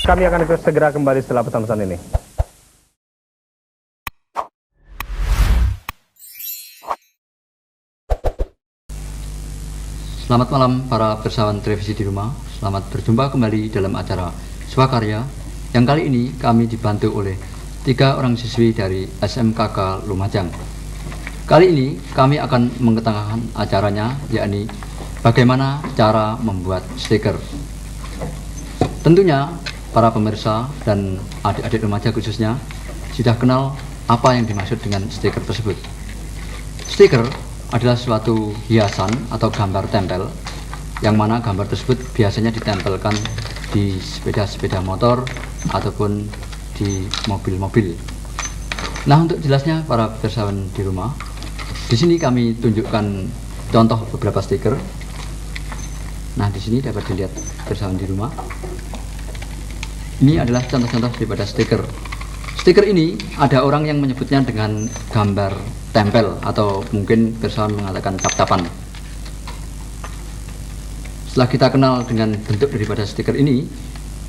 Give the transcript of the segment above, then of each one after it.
Kami akan segera kembali setelah pesan-pesan ini. Selamat malam para persawan televisi di rumah. Selamat berjumpa kembali dalam acara Swakarya yang kali ini kami dibantu oleh 3 orang siswi dari SMKK Lumajang. Kali ini kami akan mengetengahkan acaranya, yakni bagaimana cara membuat stiker. Tentunya para pemirsa dan adik-adik remaja khususnya sudah kenal apa yang dimaksud dengan stiker tersebut. Stiker adalah suatu hiasan atau gambar tempel yang mana gambar tersebut biasanya ditempelkan di sepeda-sepeda motor ataupun di mobil-mobil. Nah, untuk jelasnya para persawan di rumah, di sini kami tunjukkan contoh beberapa stiker. Nah, di sini dapat dilihat persawan di rumah. Ini adalah contoh-contoh daripada stiker. Stiker ini ada orang yang menyebutnya dengan gambar tempel atau mungkin persawan mengatakan tap-tapan. Setelah kita kenal dengan bentuk daripada stiker ini,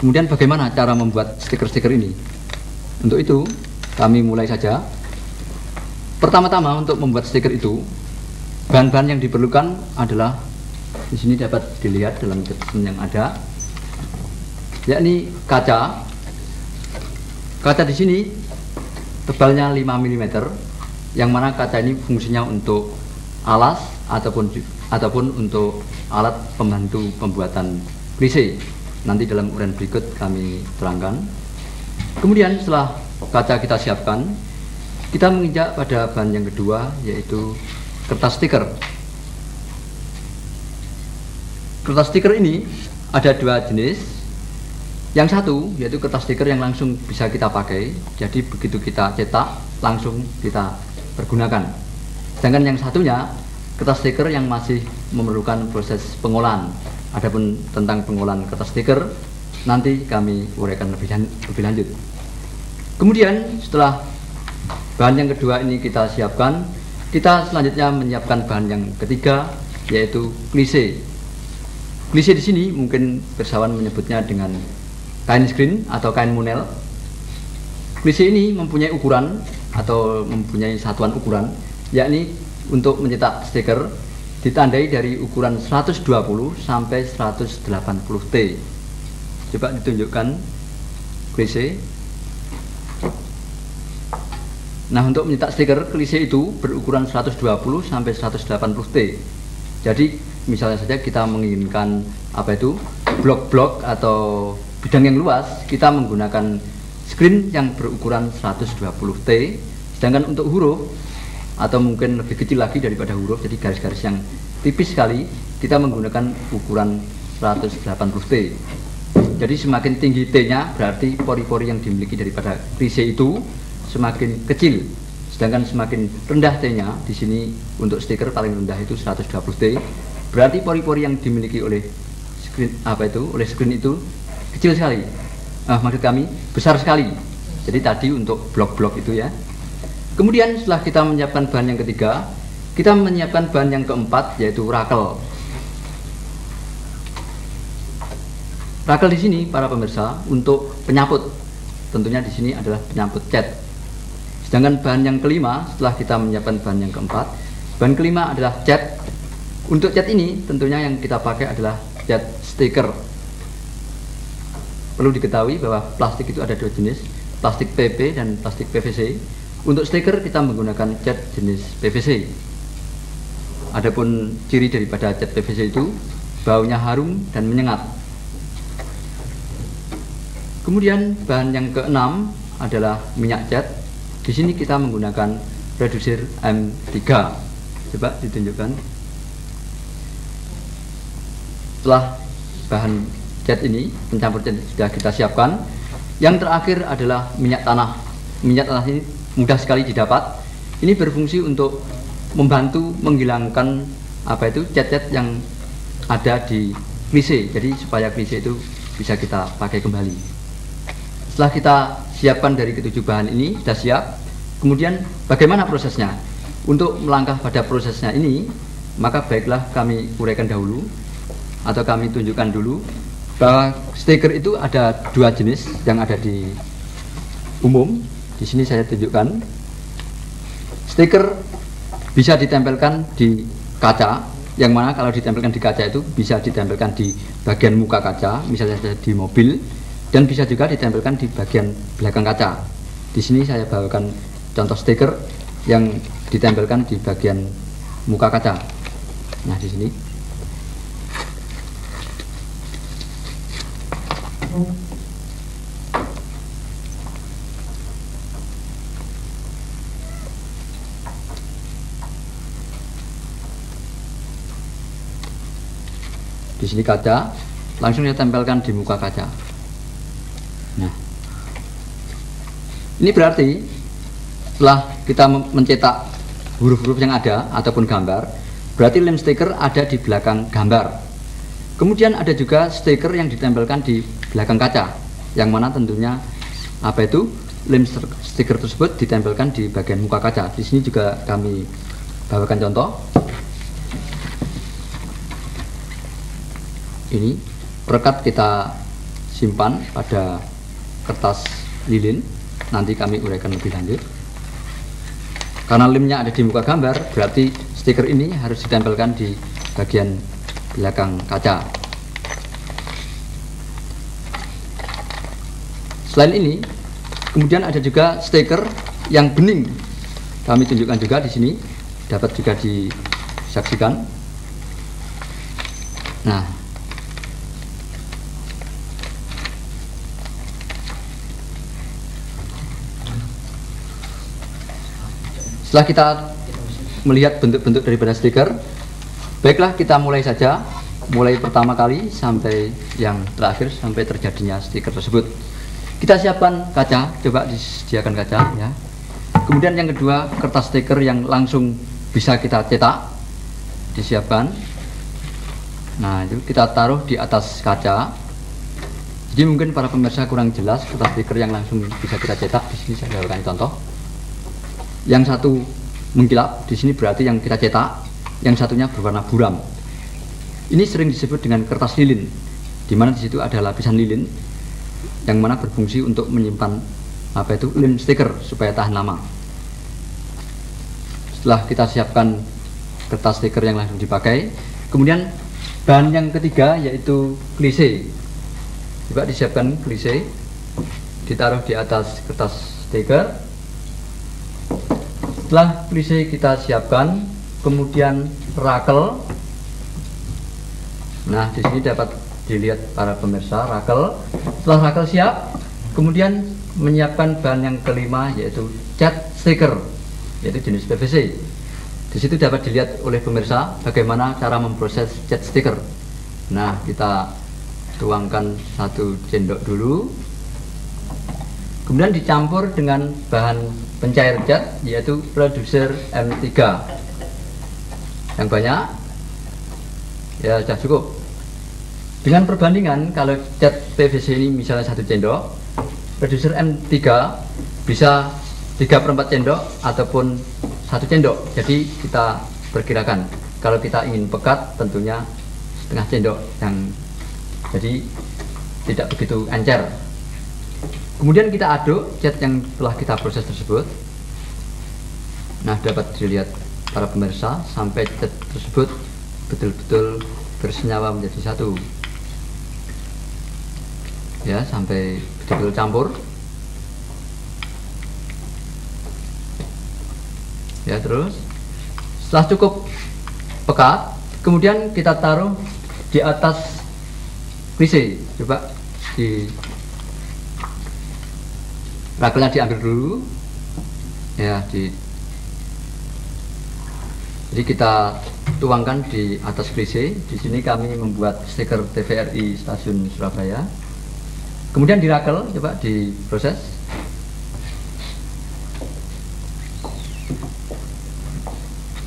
kemudian bagaimana cara membuat stiker-stiker ini? Untuk itu, kami mulai saja. Pertama-tama untuk membuat stiker itu, bahan-bahan yang diperlukan adalah di sini dapat dilihat dalam catatan yang ada, yakni kaca. Kaca di sini tebalnya 5 mm, yang mana kaca ini fungsinya untuk alas ataupun untuk alat pembantu pembuatan klise. Nanti dalam uraian berikut kami terangkan. Kemudian setelah kaca kita siapkan, kita menginjak pada bahan yang kedua, yaitu kertas stiker. Kertas stiker ini ada 2 jenis. Yang satu yaitu kertas stiker yang langsung bisa kita pakai, jadi begitu kita cetak langsung kita pergunakan. Sedangkan yang satunya kertas stiker yang masih memerlukan proses pengolahan. Adapun tentang pengolahan kertas stiker nanti kami uraikan lebih lanjut. Kemudian setelah bahan yang kedua ini kita siapkan, kita selanjutnya menyiapkan bahan yang ketiga, yaitu klise. Klise di sini mungkin persawan menyebutnya dengan kain screen atau kain munel. Klise ini mempunyai ukuran atau mempunyai satuan ukuran, yakni untuk mencetak stiker ditandai dari ukuran 120 sampai 180 T. Coba ditunjukkan klise. Nah, untuk mencetak stiker klise itu berukuran 120 sampai 180 T. Jadi misalnya saja kita menginginkan blok-blok atau bidang yang luas, kita menggunakan screen yang berukuran 120 T. Sedangkan untuk huruf atau mungkin lebih kecil lagi daripada huruf, jadi garis-garis yang tipis sekali, kita menggunakan ukuran 180 T. Jadi semakin tinggi T-nya berarti pori-pori yang dimiliki daripada klise itu semakin kecil. Sedangkan semakin rendah T-nya, di sini untuk stiker paling rendah itu 120 T, berarti pori-pori yang dimiliki oleh screen itu kecil sekali. Maksud kami besar sekali. Jadi tadi untuk blok-blok itu ya. Kemudian setelah kita menyiapkan bahan yang ketiga, kita menyiapkan bahan yang keempat, yaitu rakel. Rakel di sini para pemirsa untuk penyaput. Tentunya di sini adalah penyaput cat. Sedangkan bahan yang kelima, setelah kita menyiapkan bahan yang keempat, bahan kelima adalah cat. Untuk cat ini tentunya yang kita pakai adalah cat stiker. Perlu diketahui bahwa plastik itu ada 2 jenis, plastik PP dan plastik PVC. Untuk stiker kita menggunakan cat jenis PVC. Adapun ciri daripada cat PVC itu baunya harum dan menyengat. Kemudian bahan yang keenam adalah minyak cat. Di sini kita menggunakan reducer M3. Coba ditunjukkan. Setelah bahan cat ini, pencampur cat sudah kita siapkan. Yang terakhir adalah minyak tanah. Minyak tanah ini mudah sekali didapat. Ini berfungsi untuk membantu menghilangkan cat-cat yang ada di klise. Jadi supaya klise itu bisa kita pakai kembali. Setelah kita siapkan dari ketujuh bahan ini sudah siap, kemudian bagaimana prosesnya? Untuk melangkah pada prosesnya ini, maka baiklah kami uraikan dahulu atau kami tunjukkan dulu bahwa stiker itu ada dua jenis yang ada di umum. Di sini saya tunjukkan. Stiker bisa ditempelkan di kaca, yang mana kalau ditempelkan di kaca itu bisa ditempelkan di bagian muka kaca, misalnya di mobil, dan bisa juga ditempelkan di bagian belakang kaca. Di sini saya bawakan contoh stiker yang ditempelkan di bagian muka kaca. Nah, di sini. Di sini kaca, langsung saya tempelkan di muka kaca. Nah, ini berarti setelah kita mencetak huruf-huruf yang ada ataupun gambar, berarti lem stiker ada di belakang gambar. Kemudian ada juga stiker yang ditempelkan di belakang kaca, yang mana tentunya apa itu lem stiker tersebut ditempelkan di bagian muka kaca. Di sini juga kami bawakan contoh. Ini perekat kita simpan pada kertas lilin, nanti kami uraikan lebih lanjut. Karena lemnya ada di muka gambar, berarti stiker ini harus ditempelkan di bagian belakang kaca. Selain ini, kemudian ada juga stiker yang bening. Kami tunjukkan juga di sini, dapat juga disaksikan. Nah, setelah kita melihat bentuk-bentuk daripada stiker, baiklah kita mulai saja, mulai pertama kali sampai yang terakhir, sampai terjadinya stiker tersebut. Kita siapkan kaca, coba disediakan kaca ya. Kemudian yang kedua, kertas stiker yang langsung bisa kita cetak, disiapkan. Nah, itu kita taruh di atas kaca. Jadi mungkin para pemirsa kurang jelas kertas stiker yang langsung bisa kita cetak. Di sini saya bawakan contoh. Yang satu mengkilap, di sini berarti yang kita cetak, yang satunya berwarna buram. Ini sering disebut dengan kertas lilin, di mana di situ ada lapisan lilin yang mana berfungsi untuk menyimpan apa itu lem stiker supaya tahan lama. Setelah kita siapkan kertas stiker yang langsung dipakai, kemudian bahan yang ketiga yaitu klise. Coba disiapkan klise, ditaruh di atas kertas stiker. Setelah klise kita siapkan, kemudian rakel. Nah, di sini dapat dilihat para pemirsa rakel. Setelah rakel siap, kemudian menyiapkan bahan yang kelima yaitu cat stiker, yaitu jenis PVC. Di situ dapat dilihat oleh pemirsa bagaimana cara memproses cat stiker. Nah, kita tuangkan 1 sendok dulu. Kemudian dicampur dengan bahan pencair cat yaitu reducer M3 yang banyak ya, sudah cukup. Dengan perbandingan, kalau cat PVC ini misalnya 1 sendok, reducer M3 bisa 3/4 sendok ataupun 1 sendok. Jadi kita perkirakan kalau kita ingin pekat tentunya setengah sendok, yang jadi tidak begitu encer. Kemudian kita aduk cat yang telah kita proses tersebut. Nah, dapat dilihat para pemirsa sampai cat tersebut betul-betul bersenyawa menjadi satu. Ya, sampai betul-betul campur. Ya, terus setelah cukup pekat, kemudian kita taruh di atas klise. Coba di rakelnya diambil dulu ya, jadi kita tuangkan di atas klise. Di sini kami membuat stiker TVRI Stasiun Surabaya. Kemudian dirakel, coba diproses.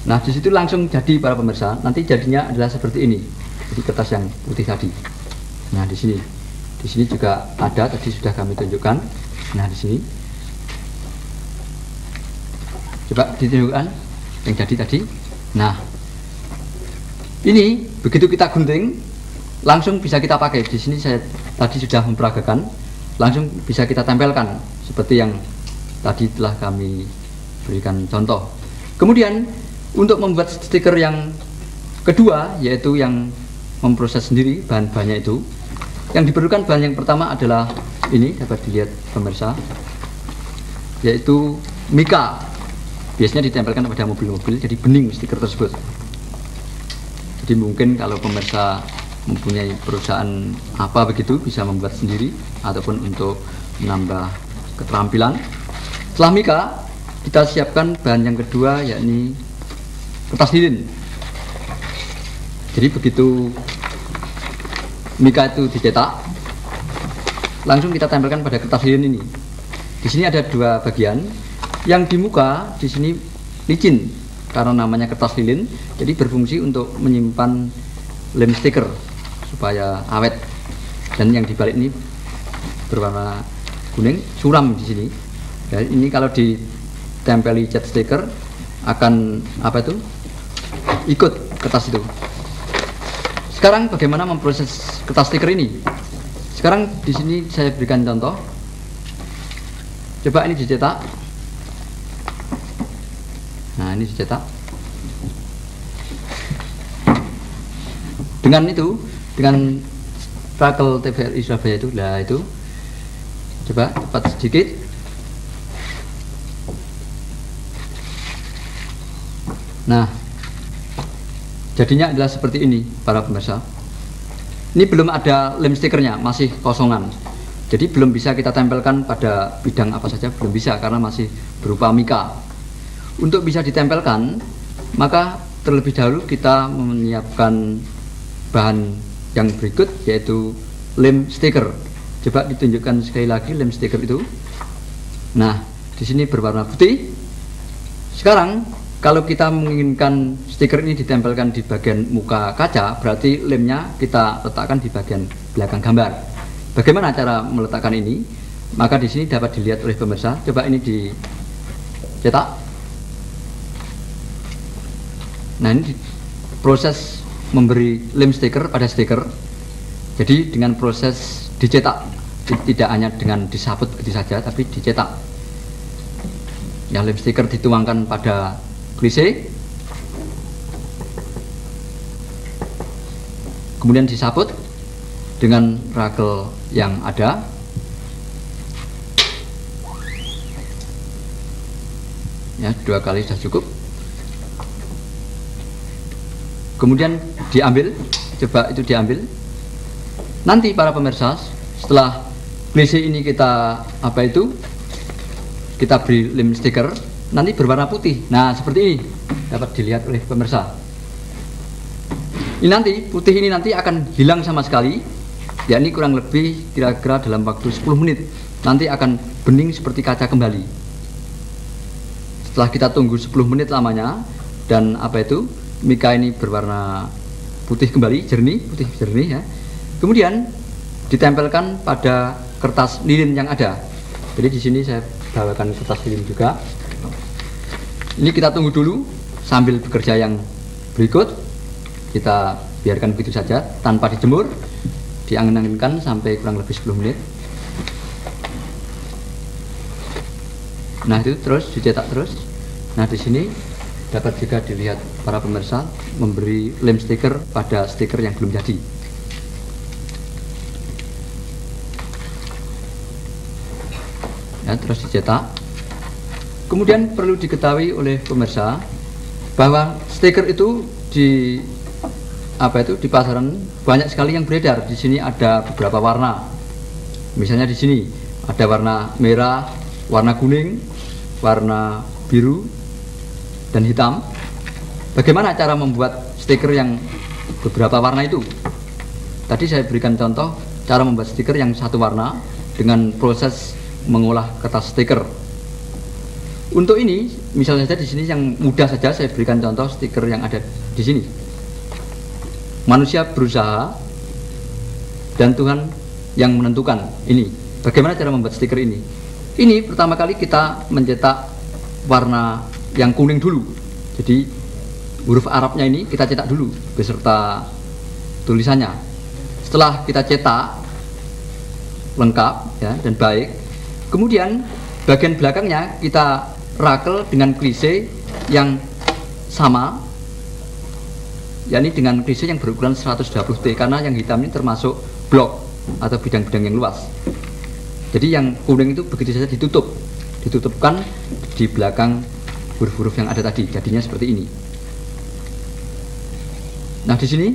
Nah, di situ langsung jadi para pemirsa. Nanti jadinya adalah seperti ini. Jadi kertas yang putih tadi. Nah, di sini juga ada, tadi sudah kami tunjukkan. Nah, di sini coba ditunjukkan yang jadi tadi. Nah, ini begitu kita gunting, langsung bisa kita pakai. Di sini saya tadi sudah memperagakan, langsung bisa kita tempelkan seperti yang tadi telah kami berikan contoh. Kemudian untuk membuat stiker yang kedua, yaitu yang memproses sendiri bahan-bahannya itu, yang diperlukan bahan yang pertama adalah ini, dapat dilihat pemirsa, yaitu mika. Biasanya ditempelkan pada mobil-mobil jadi bening stiker tersebut. Jadi mungkin kalau pemirsa mempunyai perusahaan apa begitu bisa membuat sendiri ataupun untuk menambah keterampilan. Setelah mika, kita siapkan bahan yang kedua, yakni kertas lilin. Jadi begitu mika itu dicetak, langsung kita tempelkan pada kertas lilin ini. Di sini ada dua bagian. Yang di muka di sini licin karena namanya kertas lilin, jadi berfungsi untuk menyimpan lem stiker supaya awet. Dan yang di balik ini berwarna kuning, suram di sini. Ya, ini kalau ditempeli cat stiker akan apa itu? Ikut kertas itu. Sekarang bagaimana memproses kertas stiker ini? Sekarang di sini saya berikan contoh. Coba ini dicetak. Nah, ini dicetak. Dengan itu, dengan Rakel TVRI Surabaya itu, lah itu. Coba cepat sedikit. Nah, jadinya adalah seperti ini para pemirsa. Ini belum ada lem stikernya, masih kosongan. Jadi belum bisa kita tempelkan pada bidang apa saja, belum bisa karena masih berupa mika. Untuk bisa ditempelkan, maka terlebih dahulu kita menyiapkan bahan yang berikut, yaitu lem stiker. Coba ditunjukkan sekali lagi lem stiker itu. Nah, di sini berwarna putih. Sekarang kalau kita menginginkan stiker ini ditempelkan di bagian muka kaca, berarti lemnya kita letakkan di bagian belakang gambar. Bagaimana cara meletakkan ini? Maka di sini dapat dilihat oleh pemirsa. Coba ini dicetak. Nah, ini proses memberi lem stiker pada stiker. Jadi dengan proses dicetak, tidak hanya dengan disabut begitu saja, tapi dicetak. Ya, lem stiker dituangkan pada klise, kemudian disabut dengan rakel yang ada. Ya, 2 kali sudah cukup. Kemudian diambil, coba itu diambil. Nanti para pemirsa, setelah klise ini kita kita beri lem stiker, nanti berwarna putih. Nah, seperti ini dapat dilihat oleh pemirsa. Ini nanti putih ini nanti akan hilang sama sekali. Ya, ini kurang lebih kira-kira dalam waktu 10 menit nanti akan bening seperti kaca kembali. Setelah kita tunggu 10 menit lamanya dan mika ini berwarna putih kembali, putih jernih ya. Kemudian ditempelkan pada kertas lilin yang ada. Jadi di sini saya bawakan kertas lilin juga. Ini kita tunggu dulu sambil bekerja yang berikut. Kita biarkan begitu saja tanpa dijemur, diangin-anginkan sampai kurang lebih 10 menit. Nah, itu terus dicetak terus. Nah, di sini dapat juga dilihat para pemirsa memberi lem stiker pada stiker yang belum jadi. Ya, terus dicetak. Kemudian perlu diketahui oleh pemirsa bahwa stiker itu di pasaran banyak sekali yang beredar. Di sini ada beberapa warna. Misalnya di sini ada warna merah, warna kuning, warna biru, dan hitam. Bagaimana cara membuat stiker yang beberapa warna itu? Tadi saya berikan contoh cara membuat stiker yang satu warna dengan proses mengolah kertas stiker. Untuk ini, misalnya saja di sini yang mudah saja saya berikan contoh stiker yang ada di sini. Manusia berusaha dan Tuhan yang menentukan. Ini bagaimana cara membuat stiker ini? Ini pertama kali kita mencetak warna yang kuning dulu. Jadi huruf Arabnya ini kita cetak dulu beserta tulisannya. setelah kita cetak lengkap ya dan baik, kemudian bagian belakangnya kita rakel dengan klise yang sama, yakni dengan klise yang berukuran 120T, karena yang hitam ini termasuk blok atau bidang-bidang yang luas. Jadi yang kuning itu begitu saja ditutupkan di belakang huruf-huruf yang ada tadi, jadinya seperti ini. Nah, di sini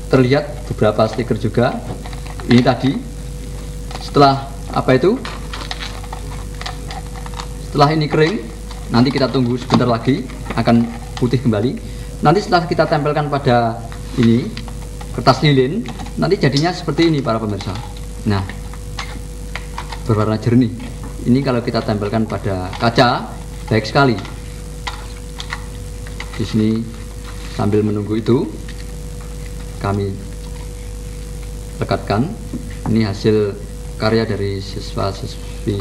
terlihat beberapa stiker juga. Ini tadi setelah apa itu? Setelah ini kering, nanti kita tunggu sebentar lagi akan putih kembali. Nanti setelah kita tempelkan pada ini kertas lilin, nanti jadinya seperti ini para pemirsa. Nah, berwarna jernih. Ini kalau kita tempelkan pada kaca, baik sekali. Di sini sambil menunggu itu, kami lekatkan. Ini hasil karya dari siswa-siswi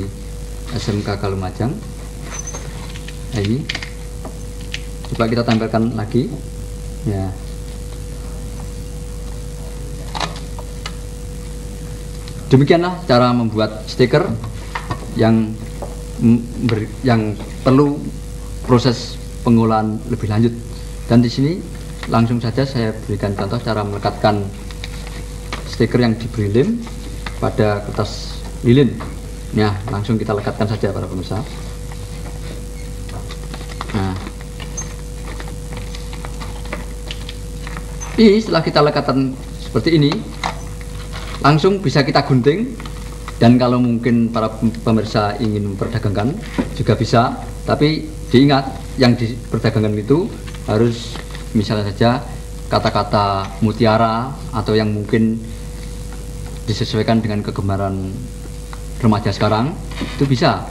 SMK Kalumajang. Nah, ini coba kita tempelkan lagi ya. Demikianlah cara membuat stiker yang perlu proses pengolahan lebih lanjut. Dan di sini langsung saja saya berikan contoh cara melekatkan stiker yang diberi lem pada kertas lilin. Nah, langsung kita lekatkan saja para pemirsa. Nah, ini setelah kita lekatkan seperti ini, langsung bisa kita gunting. Dan kalau mungkin para pemirsa ingin memperdagangkan juga bisa, tapi diingat yang diperdagangkan itu harus misalnya saja kata-kata mutiara atau yang mungkin disesuaikan dengan kegemaran remaja sekarang, itu bisa.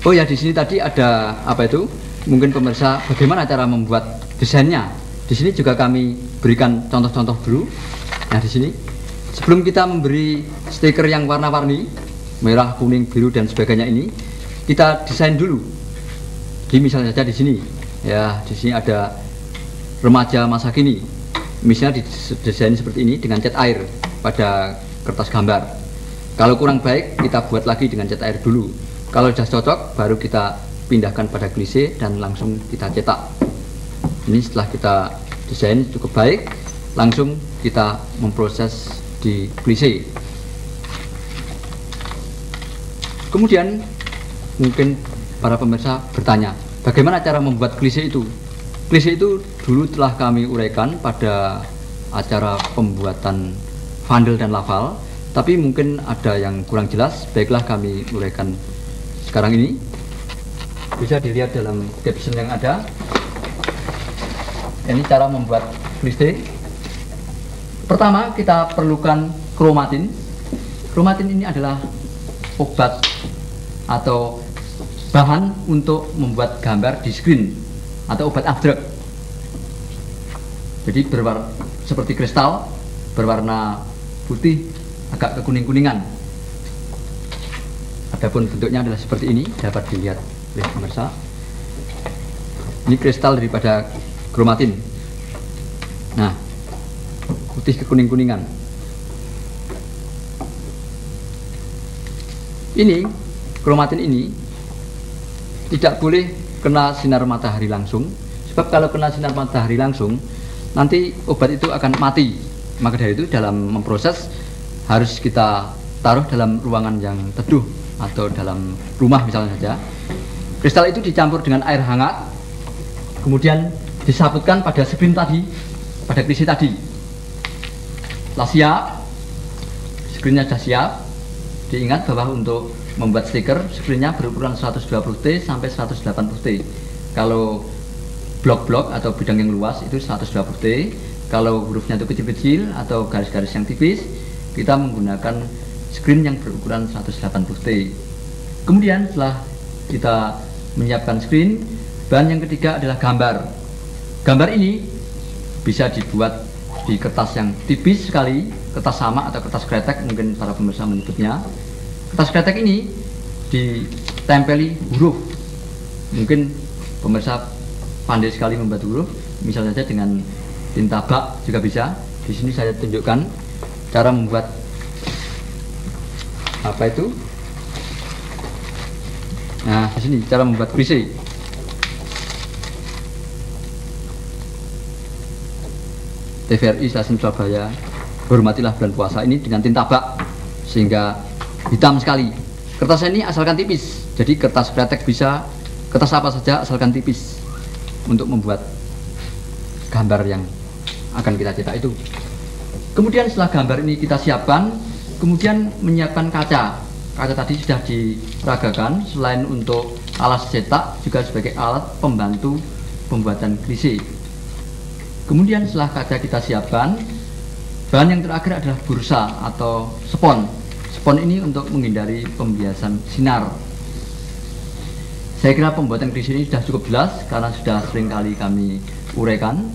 Oh ya, di sini tadi ada apa itu? Mungkin pemirsa bagaimana cara membuat desainnya. Di sini juga kami berikan contoh-contoh dulu. Nah, di sini sebelum kita memberi stiker yang warna-warni, merah, kuning, biru dan sebagainya ini, kita desain dulu. Di misalnya saja di sini, ya di sini ada remaja masa kini. Misalnya didesain seperti ini dengan cat air pada kertas gambar. Kalau kurang baik, kita buat lagi dengan cat air dulu. Kalau sudah cocok, baru kita pindahkan pada klise dan langsung kita cetak. Ini setelah kita desain cukup baik, langsung kita memproses di klise. Kemudian mungkin para pemirsa bertanya, bagaimana cara membuat klise itu? Klise itu dulu telah kami uraikan pada acara pembuatan vandel dan lafal, tapi mungkin ada yang kurang jelas, baiklah kami uraikan sekarang ini. Bisa dilihat dalam caption yang ada. Ini cara membuat klise. Pertama, kita perlukan kromatin. Kromatin ini adalah obat atau bahan untuk membuat gambar di screen atau obat abstrak. Jadi berwarna seperti kristal, berwarna putih, agak kekuning-kuningan. Adapun bentuknya adalah seperti ini, dapat dilihat oleh pemirsa. Ini kristal daripada kromatin. Nah, putih kekuning-kuningan. Ini kromatin ini tidak boleh kena sinar matahari langsung, sebab kalau kena sinar matahari langsung nanti obat itu akan mati. Maka dari itu dalam memproses harus kita taruh dalam ruangan yang teduh atau dalam rumah misalnya saja. Kristal itu dicampur dengan air hangat, kemudian disabutkan pada screen tadi, pada klise tadi. Setelah siap, screennya sudah siap. Diingat bahwa untuk membuat stiker, screennya berukuran 120T sampai 180T. Kalau blok-blok atau bidang yang luas itu 120T. Kalau hurufnya itu kecil-kecil atau garis-garis yang tipis, kita menggunakan screen yang berukuran 180T. Kemudian setelah kita menyiapkan screen, bahan yang ketiga adalah gambar. Gambar ini bisa dibuat di kertas yang tipis sekali, kertas sama atau kertas kretek mungkin para pemirsa menyebutnya. Kertas kretek ini ditempeli huruf. Mungkin pemirsa pandai sekali membuat huruf, misalnya saja dengan tinta bak juga bisa. Di sini saya tunjukkan cara membuat apa itu. Nah, di sini cara membuat klise. TVRI Stasiun Surabaya, hormatilah bulan puasa ini dengan tinta bak sehingga hitam sekali. Kertasnya ini asalkan tipis, jadi kertas kretek bisa, kertas apa saja asalkan tipis untuk membuat gambar yang akan kita cetak itu. Kemudian setelah gambar ini kita siapkan, kemudian menyiapkan kaca. Kaca tadi sudah diragakan, selain untuk alas cetak juga sebagai alat pembantu pembuatan klise. Kemudian setelah kaca kita siapkan, bahan yang terakhir adalah bursa atau spon. Spon ini untuk menghindari pembiasan sinar. Saya kira pembuatan klise ini sudah cukup jelas karena sudah sering kali kami uraikan.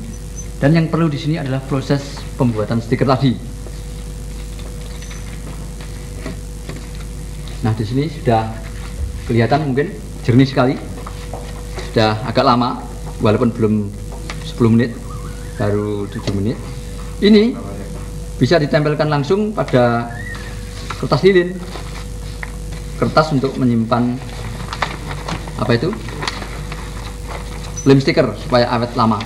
Dan yang perlu di sini adalah proses pembuatan stiker tadi. Nah, di sini sudah kelihatan mungkin jernih sekali. Sudah agak lama, walaupun belum 10 menit, baru 7 menit. Ini bisa ditempelkan langsung pada kertas lilin. Kertas untuk menyimpan apa itu? Lem stiker supaya awet lama.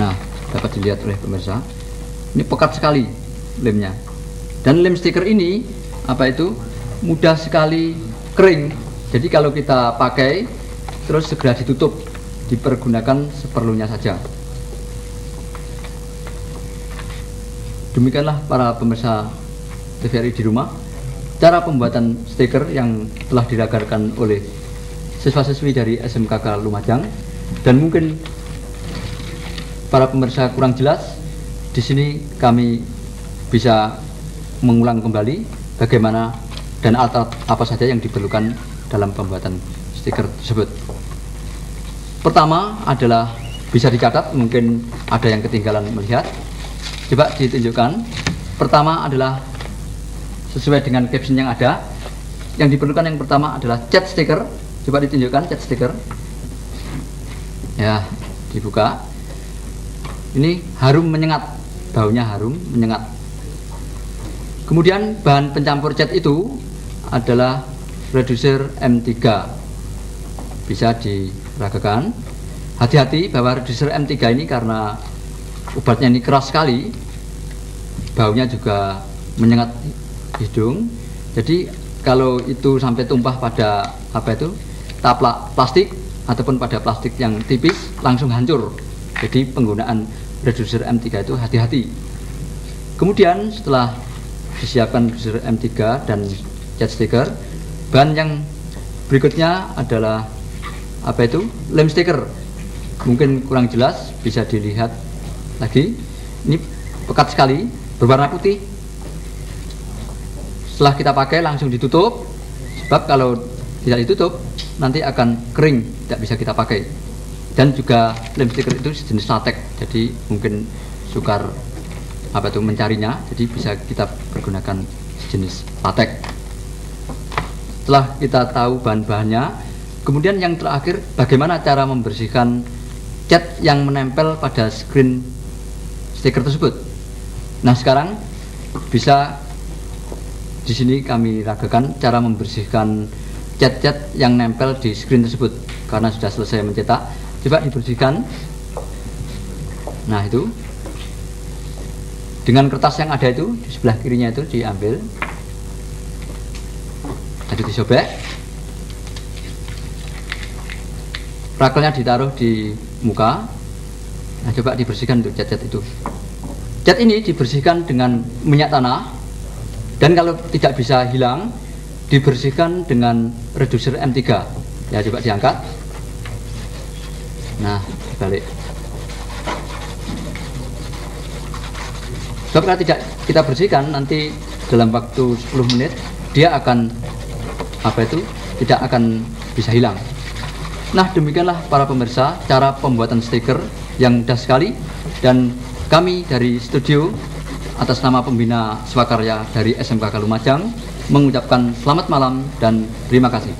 Nah, dapat dilihat oleh pemirsa, ini pekat sekali lemnya. Dan lem stiker ini apa itu mudah sekali kering. Jadi kalau kita pakai terus segera ditutup, dipergunakan seperlunya saja. Demikianlah para pemirsa TVRI di rumah, cara pembuatan stiker yang telah diragarkan oleh siswa-siswi dari SMKK Lumajang. Dan mungkin para pemirsa kurang jelas, di sini kami bisa mengulang kembali bagaimana dan alat apa saja yang diperlukan dalam pembuatan stiker tersebut. Pertama adalah bisa dicatat, mungkin ada yang ketinggalan melihat. Coba ditunjukkan. Pertama adalah sesuai dengan caption yang ada. Yang diperlukan yang pertama adalah cat stiker. Coba ditunjukkan cat stiker. Ya, dibuka. Ini harum menyengat, baunya harum menyengat. Kemudian bahan pencampur cat itu adalah reducer M3. Bisa diragakan. Hati-hati bahwa reducer M3 ini karena obatnya ini keras sekali, baunya juga menyengat hidung. Jadi kalau itu sampai tumpah pada apa itu taplak plastik ataupun pada plastik yang tipis, langsung hancur. Jadi penggunaan reducer M3 itu hati-hati. Kemudian setelah disiapkan reducer M3 dan cat stiker, bahan yang berikutnya adalah apa itu lem stiker. Mungkin kurang jelas, bisa dilihat lagi. Ini pekat sekali, berwarna putih. Setelah kita pakai langsung ditutup, sebab kalau tidak ditutup nanti akan kering, tidak bisa kita pakai. Dan juga lem stiker itu sejenis latek, jadi mungkin sukar apa itu mencarinya, jadi bisa kita pergunakan sejenis latek. Setelah kita tahu bahan-bahannya, kemudian yang terakhir bagaimana cara membersihkan cat yang menempel pada screen stiker tersebut. Nah, sekarang bisa di sini kami ragakan cara membersihkan cat-cat yang nempel di screen tersebut karena sudah selesai mencetak. Coba dibersihkan. Nah, itu dengan kertas yang ada itu di sebelah kirinya itu diambil, jadi disobek, rakelnya ditaruh di muka. Nah, coba dibersihkan untuk cat-cat itu. Cat ini dibersihkan dengan minyak tanah, dan kalau tidak bisa hilang dibersihkan dengan reducer M3. Ya, coba diangkat. Nah, dibalik. Sebab kalau tidak kita bersihkan, nanti dalam waktu 10 menit dia akan apa itu tidak akan bisa hilang. Nah, demikianlah para pemirsa cara pembuatan stiker yang mudah sekali, dan kami dari studio atas nama pembina Swakarya dari SMK Lumajang mengucapkan selamat malam dan terima kasih.